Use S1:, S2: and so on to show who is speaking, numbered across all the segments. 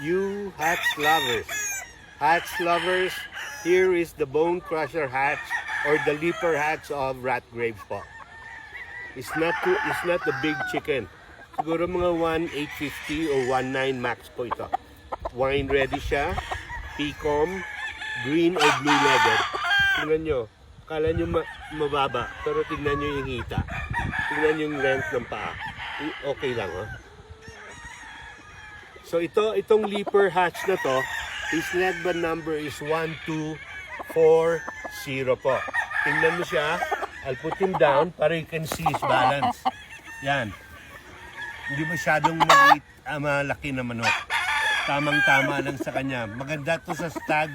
S1: you hatch lovers. Hatch lovers, here is the bone crusher hatch or the leaper hatch of rat graves po. It's not the big chicken. Siguro mga 1,850 o 1,900 max po ito. Wine ready siya, Pecom, green or blue leather. Tingnan nyo, kala nyo mababa, pero tingnan nyo yung hita. Tingnan nyo yung length ng paa. Okay lang, ha? So itong leaper hatch na to, his leg band number is 1240 po. Tingnan mo siya. I'll put him down para you can see his balance. Yan. Hindi masyadong malaki na manok. Tamang-tama lang sa kanya. Maganda to sa stag,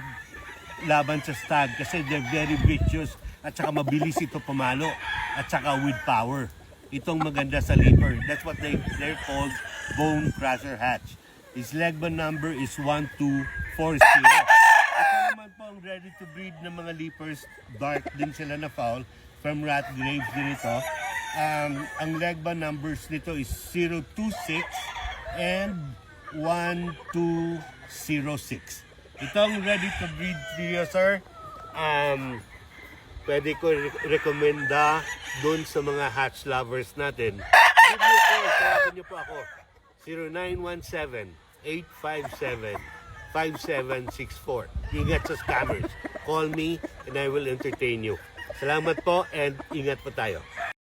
S1: laban sa stag kasi they're very vicious at saka mabilis ito pumalo at saka with power. Itong maganda sa leaper. That's what they're called bone crusher hatch. His leg band number is 1240. Ito naman po ang ready to breed ng mga leapers. Dark din sila na fowl. From rat graves din ito. Ang leg band numbers nito is 026 and 1206. Ito ang ready to breed niyo, sir. Pwede ko rekomenda doon sa mga hatch lovers natin. Give me a call. Tawagan niyo po ako. 0917-857-5764. Ingat sa scammers. Call me and I will entertain you. Salamat po and ingat po tayo.